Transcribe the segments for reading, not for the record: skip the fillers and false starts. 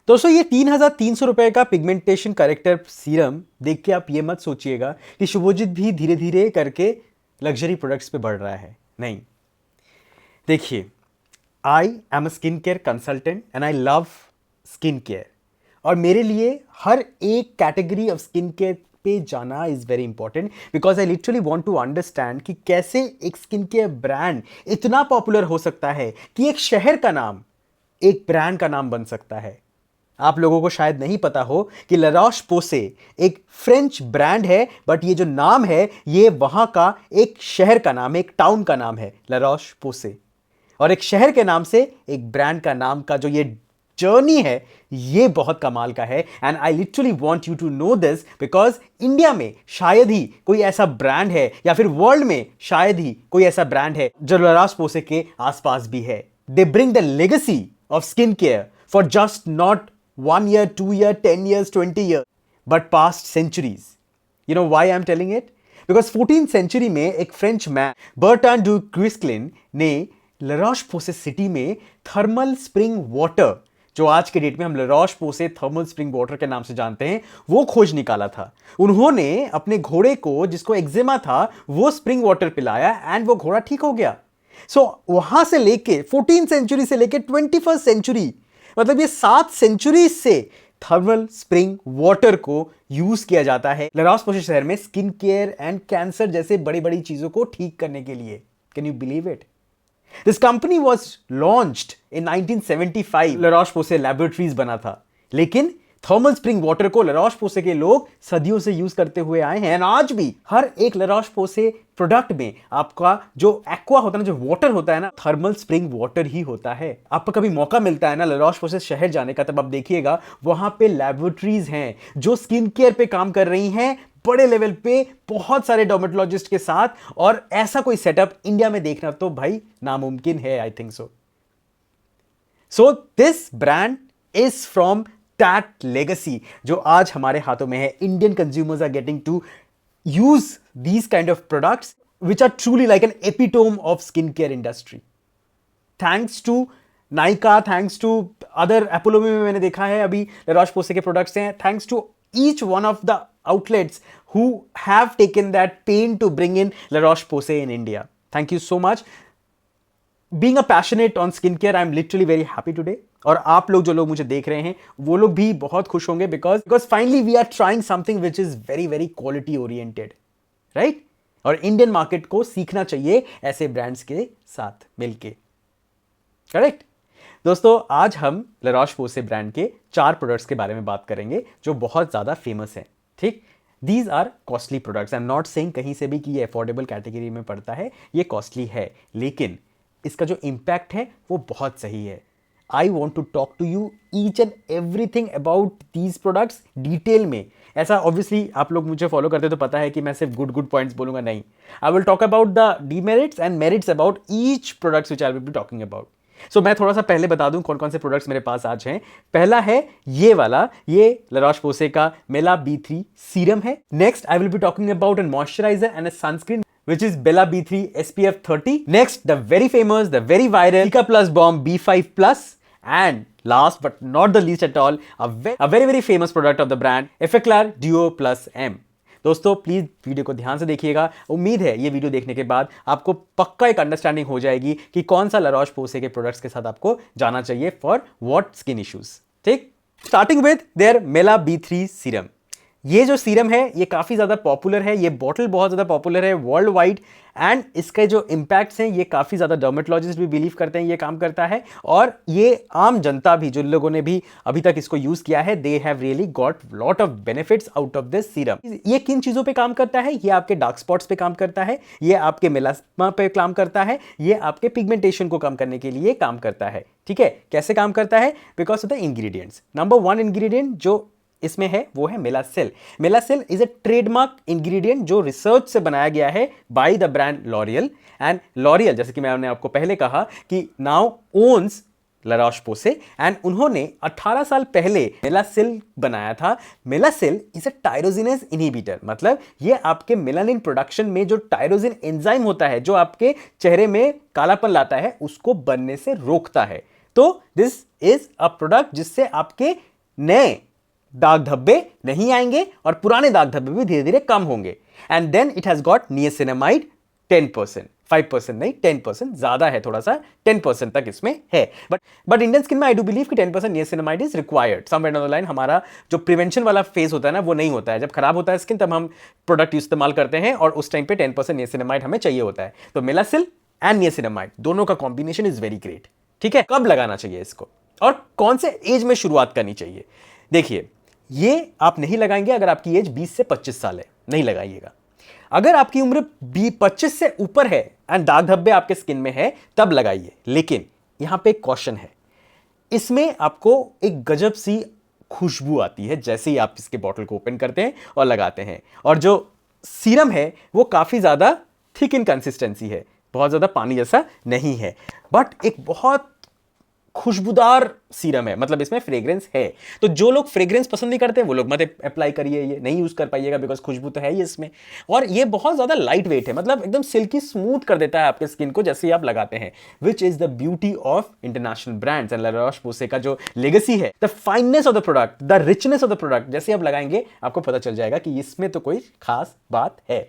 दोस्तों ये 3,300 रुपए का पिगमेंटेशन करेक्टर सीरम देख के आप ये मत सोचिएगा कि शुभोजित भी धीरे धीरे करके लग्जरी प्रोडक्ट्स पे बढ़ रहा है। नहीं, देखिए, I am a skin care consultant and I love skin care, और मेरे लिए हर एक कैटेगरी ऑफ स्किन केयर पे जाना is very important because I literally want to understand कि कैसे एक स्किन केयर ब्रांड इतना पॉपुलर हो सकता है कि एक शहर का नाम एक ब्रांड का नाम बन सकता है। आप लोगों को शायद नहीं पता हो कि ला रोश पोसे एक फ्रेंच ब्रांड है, बट ये जो नाम है ये वहां का एक शहर का नाम है, एक टाउन का नाम है, ला रोश पोसे। और एक शहर के नाम से एक ब्रांड का नाम का जो ये जर्नी है ये बहुत कमाल का है। And I literally want you to know this because India में शायद ही कोई ऐसा ब्रांड है, या फिर वर्ल्ड में शायद ही कोई ऐसा ब्रांड है जो ला रोश पोसे के आसपास भी है। They bring the legacy of skin care for just not 1 year, 2 year, 10 years, 20 years, but past centuries. You know why I'm telling it? Because 14th century में एक फ्रेंच मैन बर्ट्रांड डू क्विस्क्लिन ने ला रोश पोसे सिटी में thermal spring water, जो आज के date में हम ला रोश पोसे थर्मल स्प्रिंग वाटर के नाम से जानते हैं, वो खोज निकाला था। उन्होंने अपने घोड़े को, जिसको एक्जिमा था, वो स्प्रिंग वाटर पिलाया एंड वो घोड़ा ठीक हो गया। वहां से लेके 14th सेंचुरी से लेके 21st सेंचुरी, मतलब ये 7 सेंचुरी से थर्मल स्प्रिंग वाटर को यूज किया जाता है ला रोश पोसे शहर में स्किन केयर एंड कैंसर जैसे बड़ी बड़ी चीजों को ठीक करने के लिए। Can you believe it? This company was launched in 1975। ला रोश पोसे लैबोरेटरीज बना था, लेकिन थर्मल स्प्रिंग वाटर को ला रोश पोसे के लोग सदियों से यूज करते हुए आए हैं। आज भी हर एक ला रोश पोसे प्रोडक्ट में आपका जो एक्वा होता है ना, जो वाटर होता है ना, थर्मल स्प्रिंग वाटर ही होता है। आपको कभी मौका मिलता है ना ला रोश पोसे शहर जाने का, तब आप देखिएगा वहां पे लैबोरेटरीज हैं जो स्किन केयर पे काम कर रही हैं बड़े लेवल पे, बहुत सारे डर्मेटोलॉजिस्ट के साथ। और ऐसा कोई सेटअप इंडिया में देखना तो भाई नामुमकिन है, I think so this brand is from that legacy जो आज हमारे हाथों में है। Indian consumers are getting to use these kind of products which are truly like an epitome of skincare industry. Thanks to Nykaa, thanks to other Apollo में मैंने देखा है अभी ला रोश पोसे के प्रोडक्ट्स हैं, thanks to each one of the outlets who have taken that pain to bring in ला रोश पोसे in India. Thank you so much. Being a passionate on skincare, I am literally very happy today. और आप लोग जो लोग मुझे देख रहे हैं वो लोग भी बहुत खुश होंगे because finally we are trying something which is very very quality oriented, right? और इंडियन मार्केट को सीखना चाहिए ऐसे ब्रांड्स के साथ मिलके, करेक्ट? दोस्तों, आज हम ला रोश पोसे ब्रांड के 4 प्रोडक्ट्स के बारे में बात करेंगे जो बहुत ज्यादा फेमस हैं, ठीक? These are costly products. I am not saying कहीं से भी कि ये अफोर्डेबल कैटेगरी में पड़ता है, ये कॉस्टली है, लेकिन इसका जो इंपैक्ट है वो बहुत सही है। I want to talk to you each and everything about these products detail में। ऐसा ऑब्वियसली आप लोग मुझे फॉलो करते तो पता है कि मैं सिर्फ गुड पॉइंट्स बोलूंगा, नहीं। I will talk about the demerits and merits about each products which I will be talking about. So मैं थोड़ा सा पहले बता दूं कौन कौन से प्रोडक्ट्स मेरे पास आज हैं। पहला है ये वाला, ये ला रोश पोसे का मेला B3 सीरम है। Next I will be talking about an moisturiser and a sunscreen which is Bella B3 SPF 30. Next, the very famous, the very viral Cica Plus Bomb B5 Plus. And last but not the least at all, a very famous product of the brand, Effaclar Duo Plus M. दोस्तों, please video को ध्यान से देखिएगा। उम्मीद है ये video देखने के बाद आपको पक्का एक अंडरस्टैंडिंग हो जाएगी कि कौन सा ला रोश पोसे के प्रोडक्ट्स के साथ आपको जाना चाहिए फॉर व्हाट स्किन इश्यूज, ठीक? Starting with their Mela B3 serum. ये जो सीरम है ये काफ़ी ज़्यादा पॉपुलर है, ये बॉटल बहुत ज़्यादा पॉपुलर है वर्ल्ड वाइड, एंड इसके जो इम्पैक्ट्स हैं ये काफ़ी ज़्यादा डर्मेटोलॉजिस्ट भी बिलीव करते हैं ये काम करता है, और ये आम जनता भी, जो लोगों ने भी अभी तक इसको यूज़ किया है, they have really got lot of benefits out of this serum. ये किन चीज़ों पे काम करता है? ये आपके डार्क स्पॉट्स पे काम करता है, ये आपके मेलास्मा पे काम करता है, ये आपके पिगमेंटेशन को कम करने के लिए काम करता है, ठीक है? कैसे काम करता है? Because of the ingredients. Number 1 ingredient जो इसमें है वो है मेलासेल। मेलासेल इज अ ट्रेडमार्क इंग्रेडिएंट जो रिसर्च से बनाया गया है by the brand L'Oréal, and L'Oréal, जैसे कि मैंने आपको पहले कहा, कि नाउ ओन्स ला रोश पोसे, एंड उन्होंने 18 साल पहले मेलासेल बनाया था। मेलासेल इज अ टायरोजिनेज इनहिबिटर, मतलब ये आपके मेलानिन प्रोडक्शन में जो टायरोजिन एंजाइम होता है जो आपके चेहरे में कालापन लाता है उसको बनने से रोकता है। तो दिस इज अ प्रोडक्ट जिससे आपके नए दाग धब्बे नहीं आएंगे और पुराने दाग धब्बे भी धीरे धीरे कम होंगे। And then it has got niacinamide 10%, 5% नहीं 10%, ज्यादा है थोड़ा सा, 10% तक इसमें है। बट इंडियन स्किन में आई डू बिलीव कि 10% niacinamide is required somewhere down the line. हमारा जो प्रिवेंशन वाला फेज होता है ना, वो नहीं होता है। जब खराब होता है स्किन तब हम प्रोडक्ट इस्तेमाल करते हैं और उस टाइम पे 10% नियासिनामाइड हमें चाहिए होता है। तो मेलासिल एंड नियासिनामाइड दोनों का कॉम्बिनेशन इज वेरी ग्रेट। ठीक है, कब लगाना चाहिए इसको और कौन से एज में शुरुआत करनी चाहिए? देखिए, ये आप नहीं लगाएंगे अगर आपकी एज 20 से 25 साल है, नहीं लगाइएगा। अगर आपकी उम्र 25 से ऊपर है एंड दाग धब्बे आपके स्किन में है तब लगाइए। लेकिन यहां पे एक कॉशन है, इसमें आपको एक गजब सी खुशबू आती है जैसे ही आप इसके बॉटल को ओपन करते हैं और लगाते हैं। और जो सीरम है वो काफी ज्यादा थिक इन कंसिस्टेंसी है, बहुत ज्यादा पानी जैसा नहीं है, बट एक बहुत खुशबूदार सीरम है, मतलब इसमें फ्रेग्रेंस है। तो जो लोग फ्रेग्रेंस पसंद नहीं करते वो लोग मत अप्लाई करिए, ये नहीं यूज कर पाइएगा बिकॉज खुशबू तो है ही इसमें। और ये बहुत ज्यादा लाइट वेट है, मतलब एकदम सिल्की स्मूथ कर देता है आपके स्किन को जैसे ही आप लगाते हैं, which is the beauty of international brands and La Roche Posay का जो लेगेसी है, the fineness of the product, the richness of the product. जैसे आप लगाएंगे आपको पता चल जाएगा कि इसमें तो कोई खास बात है।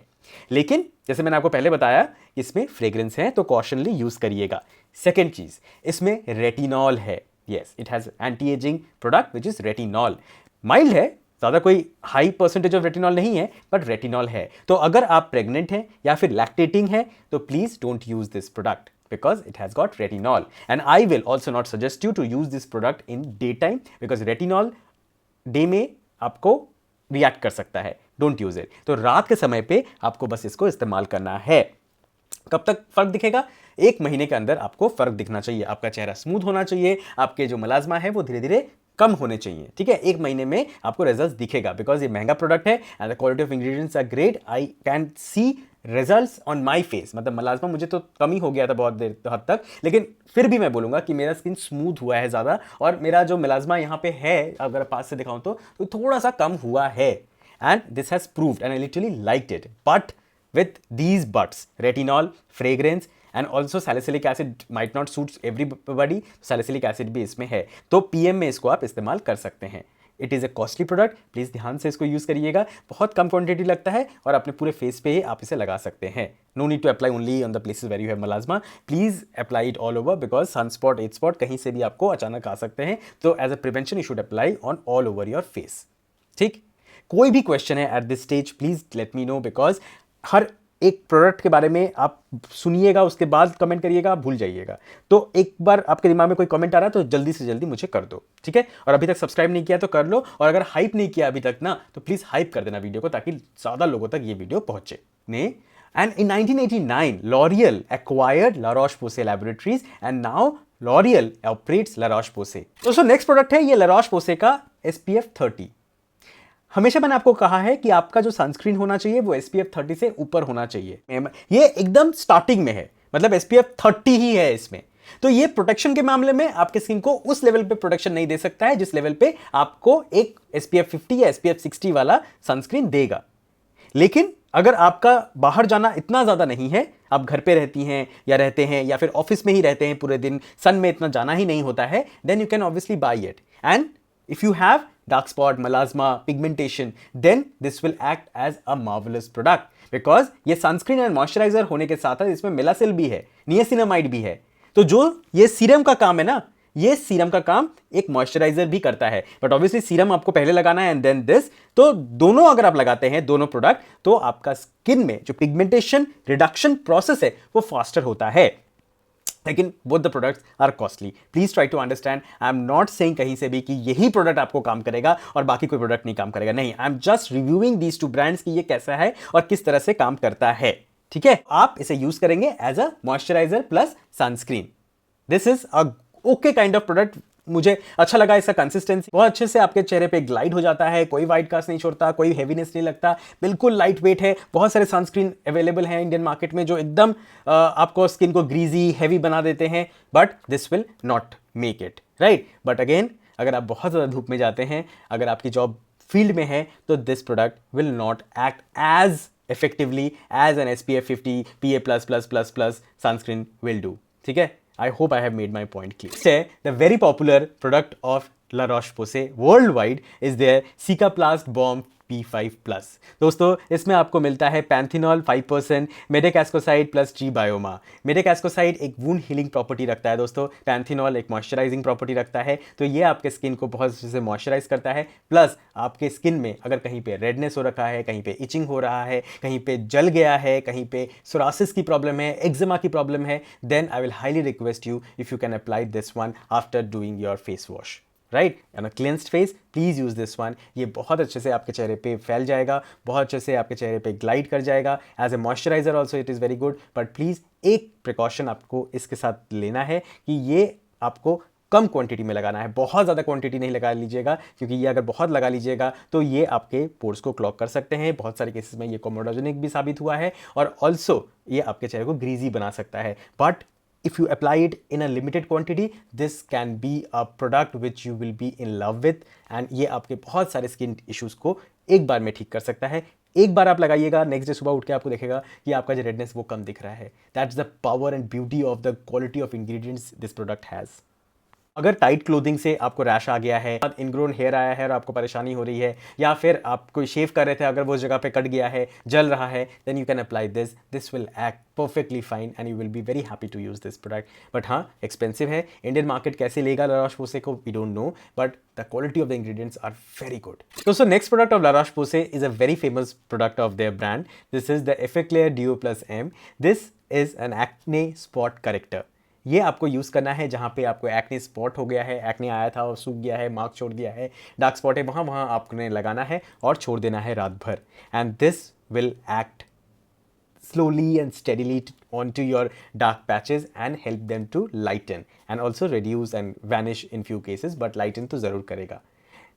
लेकिन जैसे मैंने आपको पहले बताया, इसमें फ्रेग्रेंस है तो कॉशनली यूज करिएगा। सेकेंड चीज, इसमें रेटिनॉल है। Yes, it has anti ageing product which is retinol. Mild है, ज्यादा कोई हाई परसेंटेज ऑफ रेटिनॉल नहीं है, बट रेटिनॉल है। तो अगर आप प्रेग्नेंट हैं या फिर लैक्टेटिंग है तो please don't use this product because it has got retinol, and I will also not suggest you to use this product in daytime because retinol day में आपको रिएक्ट कर सकता है। Don't use it. तो रात के समय पे आपको बस इसको इस्तेमाल करना है। कब तक फर्क दिखेगा? 1 महीने के अंदर आपको फर्क दिखना चाहिए। आपका चेहरा स्मूथ होना चाहिए, आपके जो मलाजमा है वो धीरे धीरे कम होने चाहिए। ठीक है, 1 महीने में आपको रिजल्ट दिखेगा बिकॉज ये महंगा प्रोडक्ट है and the quality of ingredients are great. I can see results on my face. मतलब मलाजमा मुझे तो कम ही हो गया था बहुत देर हद तक, लेकिन फिर भी मैं बोलूंगा कि मेरा स्किन स्मूथ हुआ है ज़्यादा, और मेरा जो मलाजमा यहाँ पे है अगर पास से दिखाऊं तो थोड़ा सा कम हुआ है। And this has proved and I literally liked it, but with these buts, retinol, fragrance and also salicylic acid might not suit everybody, salicylic acid भी इसमें है, तो पीएम में इसको आप इस्तेमाल कर सकते हैं। It is a costly product, please ध्यान से इसको यूज़ करिएगा। बहुत कम क्वांटिटी लगता है और अपने पूरे फेस पे ही आप इसे लगा सकते हैं। No need to apply only on the places where you have melasma, please apply it all over because sun spot, age spot कहीं से भी आपको अचानक आ सकते हैं। तो as a prevention you should apply on all over your face. ठीक, कोई भी क्वेश्चन है at this stage please let me know, because हर एक प्रोडक्ट के बारे में आप सुनिएगा उसके बाद कमेंट करिएगा, आप भूल जाइएगा। तो एक बार आपके दिमाग में कोई कमेंट आ रहा है तो जल्दी से जल्दी मुझे कर दो, ठीक है। और अभी तक सब्सक्राइब नहीं किया तो कर लो, और अगर हाइप नहीं किया अभी तक ना तो प्लीज़ हाइप कर देना वीडियो को ताकि ज़्यादा लोगों तक ये वीडियो पहुंचे। ने And in 1989, L'Oreal acquired La Roche-Posay Laboratories and now L'Oreal operates La Roche-Posay. तो नेक्स्ट प्रोडक्ट है ये La Roche-Posay का SPF 30। हमेशा मैंने आपको कहा है कि आपका जो सनस्क्रीन होना चाहिए वो SPF 30 से ऊपर होना चाहिए। ये एकदम स्टार्टिंग में है, मतलब SPF 30 ही है इसमें। तो ये प्रोटेक्शन के मामले में आपके स्किन को उस लेवल पे प्रोटेक्शन नहीं दे सकता है जिस लेवल पे आपको एक SPF 50 या SPF 60 वाला सनस्क्रीन देगा। लेकिन अगर आपका बाहर जाना इतना ज़्यादा नहीं है, आप घर पे रहती हैं या रहते हैं या फिर ऑफिस में ही रहते हैं पूरे दिन, सन में इतना जाना ही नहीं होता है, then you can obviously buy it. And if you have dark spot, melasma, pigmentation, then this will act as a marvelous product because ये सनस्क्रीन एंड मॉइस्चराइजर होने के साथ साथ इसमें मेलासिल भी है, नियासिनामाइड भी है। तो जो ये सीरम का काम है ना, ये सीरम का काम एक मॉइस्चराइजर भी करता है, बट ऑब्वियसली सीरम आपको पहले लगाना है एंड देन दिस। तो दोनों अगर आप लगाते हैं दोनों प्रोडक्ट, तो आपका स्किन में जो पिगमेंटेशन रिडक्शन प्रोसेस है वो फास्टर होता है। लेकिन both the products are costly, please try to understand. I am not saying कहीं से भी कि यही प्रोडक्ट आपको काम करेगा और बाकी कोई प्रोडक्ट नहीं काम करेगा, नहीं। I am just reviewing these two brands कि ये कैसा है और किस तरह से काम करता है, ठीक है। आप इसे यूज करेंगे as a moisturiser plus sunscreen. This is a okay kind of product. मुझे अच्छा लगा इसका कंसिस्टेंसी, बहुत अच्छे से आपके चेहरे पे ग्लाइड हो जाता है, कोई वाइट कास्ट नहीं छोड़ता, कोई हेवीनेस नहीं लगता, बिल्कुल लाइट वेट है। बहुत सारे सनस्क्रीन अवेलेबल हैं इंडियन मार्केट में जो एकदम आपको स्किन को ग्रीजी हैवी बना देते हैं, but this will not make it right. But again, अगर आप बहुत ज़्यादा धूप में जाते हैं, अगर आपकी जॉब फील्ड में है, तो this product will not act as effectively as an SPF 50 PA++++ sunscreen will do, ठीक है। I hope I have made my point clear. Next है the very popular product of La Roche-Posay worldwide is their Cicaplast Bomb P5+। दोस्तों इसमें आपको मिलता है पैंथिनॉल 5%, मेडेकास्कोसाइड plus जी बायोमा। मेडेकास्कोसाइड एक wound healing property रखता है दोस्तों, पैंथिनॉल एक मॉइस्चराइजिंग प्रॉपर्टी रखता है, तो ये आपके स्किन को बहुत अच्छे से मॉइस्चराइज करता है। प्लस आपके स्किन में अगर कहीं पे रेडनेस हो रखा है, कहीं पे इचिंग हो रहा है, कहीं पे जल गया है, कहीं पे सोरासिस की प्रॉब्लम है, एक्जिमा की प्रॉब्लम है, then I will highly request you if you can apply this one after doing your face wash, right. On a cleansed face please use this one. ये बहुत अच्छे से आपके चेहरे पे फैल जाएगा, बहुत अच्छे से आपके चेहरे पे ग्लाइड कर जाएगा। As a moisturiser also it is very good, but please एक प्रिकॉशन आपको इसके साथ लेना है कि ये आपको कम क्वांटिटी में लगाना है, बहुत ज़्यादा क्वांटिटी नहीं लगा लीजिएगा, क्योंकि ये अगर बहुत लगा लीजिएगा तो ये आपके पोर्स को क्लॉग कर सकते हैं। बहुत सारे केसेस में ये कोमोडोजेनिक भी साबित हुआ है, और ऑल्सो ये आपके चेहरे को ग्रीजी बना सकता है। But if you apply it in a limited quantity, this can be a product which you will be in love with, and ये आपके बहुत सारे स्किन इश्यूज को एक बार में ठीक कर सकता है। एक बार आप लगाइएगा, नेक्स्ट डे सुबह उठ के आपको देखेगा कि आपका जो रेडनेस वो कम दिख रहा है। That's the power and beauty of the quality of ingredients this product has. अगर टाइट क्लोथिंग से आपको रैश आ गया है, इनग्रोन हेयर आया है और आपको परेशानी हो रही है, या फिर आप कोई शेव कर रहे थे, अगर वो उस जगह पे कट गया है, जल रहा है, then you can apply this. This will act perfectly fine and you will be very happy to use this product. But हाँ, एक्सपेंसिव है। इंडियन मार्केट कैसे लेगा ला रोश-पोसे को, we don't know, but the quality of the ingredients are very good. दोस्तों next product of La Roche Posay is a very famous product of their brand. This is the Effaclar Duo plus M. This is an acne spot corrector. ये आपको use करना है जहाँ पे आपको acne spot हो गया है, एक्ने आया था और सूख गया है, मार्क छोड़ दिया है, डार्क स्पॉट है, वहाँ आपने लगाना है और छोड़ देना है रात भर। And this will act slowly and steadily onto your dark patches and help them to lighten and also reduce and vanish in few cases, but lighten तो ज़रूर करेगा।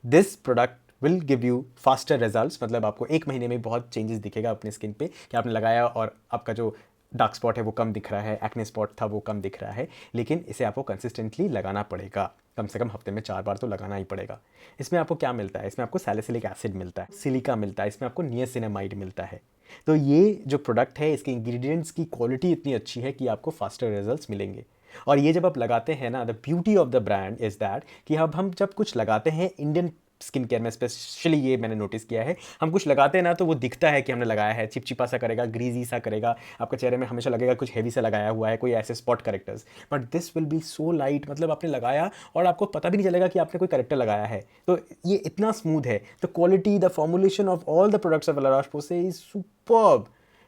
This product will give you faster results, मतलब आपको एक महीने में बहुत changes दिखेगा अपने स्किन पे कि आपने लगाया और आपका जो डार्क स्पॉट है वो कम दिख रहा है, एक्ने स्पॉट था वो कम दिख रहा है। लेकिन इसे आपको कंसिस्टेंटली लगाना पड़ेगा, कम से कम हफ्ते में 4 बार तो लगाना ही पड़ेगा। इसमें आपको क्या मिलता है? इसमें आपको सैलिसिलिक एसिड मिलता है, सिलिका मिलता है, इसमें आपको नियासिनामाइड मिलता है। तो ये जो प्रोडक्ट है, इसके इंग्रेडिएंट्स की क्वालिटी इतनी अच्छी है कि आपको फास्टर रिजल्ट्स मिलेंगे। और ये जब आप लगाते हैं ना, the beauty of the brand is that कि अब हम जब कुछ लगाते हैं इंडियन स्किन केयर में, स्पेशली ये मैंने नोटिस किया है, हम कुछ लगाते हैं ना तो वो दिखता है कि हमने लगाया है, चिपचिपा सा करेगा, ग्रीजी सा करेगा, आपके चेहरे में हमेशा लगेगा कुछ हैवी सा लगाया हुआ है, कोई ऐसे spot characters. But this will be so light, मतलब आपने लगाया और आपको पता भी नहीं चलेगा कि आपने कोई करेक्टर लगाया है। तो ये इतना स्मूथ है। The quality, the formulation of all the products of La Roche Posay is superb.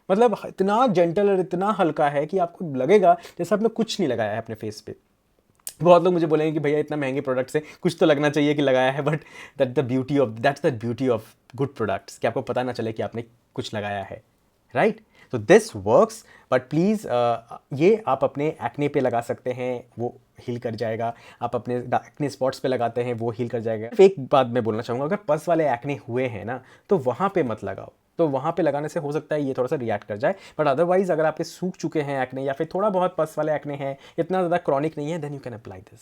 मतलब इतना जेंटल और इतना हल्का है कि आपको लगेगा जैसे आपने कुछ नहीं लगाया है अपने फेस पे। बहुत लोग मुझे बोलेंगे कि भैया इतना महंगे प्रोडक्ट से कुछ तो लगना चाहिए कि लगाया है, but that's the beauty of good products, कि आपको पता ना चले कि आपने कुछ लगाया है, राइट। तो दिस वर्क्स, बट प्लीज़ ये आप अपने एक्ने पे लगा सकते हैं, वो हील कर जाएगा। आप अपने एक्ने स्पॉट्स पे लगाते हैं, वो हील कर जाएगा। एक बात मैं बोलना चाहूँगा, अगर पस वाले एक्ने हुए हैं ना तो वहाँ पे मत लगाओ। तो वहाँ पे लगाने से हो सकता है ये थोड़ा सा रिएक्ट कर जाए, बट अदरवाइज अगर आपके सूख चुके हैं एक्ने या फिर थोड़ा बहुत पस वाले एक्ने हैं, इतना ज़्यादा क्रॉनिक नहीं है, then you can apply this.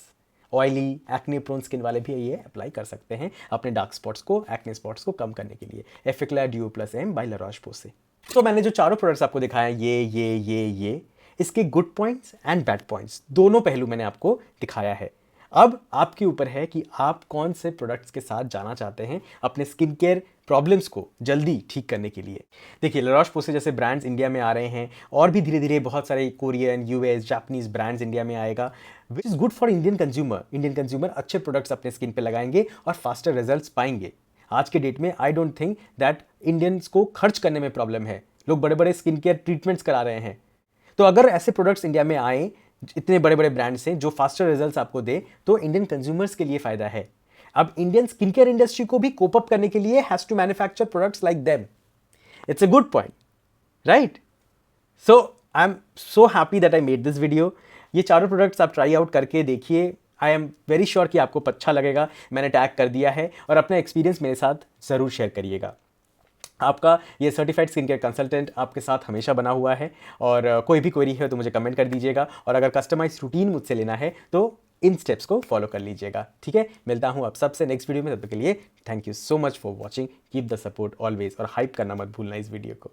Oily acne prone skin वाले भी ये अप्लाई कर सकते हैं अपने डार्क स्पॉट्स को, एक्ने स्पॉट्स को कम करने के लिए। Effaclar Duo plus M by La Roche Posay. तो मैंने जो चारों प्रोडक्ट्स आपको दिखाए, ये इसके good points and bad points दोनों पहलू मैंने आपको दिखाया है। अब आपके ऊपर है कि आप कौन से प्रोडक्ट्स के साथ जाना चाहते हैं अपने स्किन केयर प्रॉब्लम्स को जल्दी ठीक करने के लिए। देखिए, ला रोश-पोसे जैसे ब्रांड्स इंडिया में आ रहे हैं, और भी धीरे धीरे बहुत सारे Korean, US, Japanese brands India में आएगा, which is good for Indian consumer. Indian consumer अच्छे प्रोडक्ट्स अपने स्किन पे लगाएंगे और फास्टर रिजल्ट्स पाएंगे। आज के डेट में I don't think that Indians को खर्च करने में प्रॉब्लम है। लोग बड़े बड़े स्किन केयर ट्रीटमेंट्स करा रहे हैं। तो अगर ऐसे प्रोडक्ट्स इंडिया में आए, इतने बड़े बड़े ब्रांड्स हैं जो फास्टर रिजल्ट्स आपको दे, तो इंडियन कंज्यूमर्स के लिए फ़ायदा है। अब इंडियन स्किन केयर इंडस्ट्री को भी कोप अप करने के लिए has to manufacture products like them. It's a good point, right. So I am so happy that I made this video. ये चारों प्रोडक्ट्स आप ट्राई आउट करके देखिए। आई एम वेरी श्योर कि आपको अच्छा लगेगा। मैंने टैग कर दिया है, और अपना एक्सपीरियंस मेरे साथ ज़रूर शेयर करिएगा। आपका ये सर्टिफाइड स्किन केयर कंसल्टेंट आपके साथ हमेशा बना हुआ है, और कोई भी क्वेरी है तो मुझे कमेंट कर दीजिएगा। और अगर कस्टमाइज रूटीन मुझसे लेना है तो इन स्टेप्स को फॉलो कर लीजिएगा, ठीक है। मिलता हूँ आप सबसे नेक्स्ट वीडियो में, तब तक के लिए thank you so much for watching. Keep the support always, और हाइप करना मत भूलना इस वीडियो को।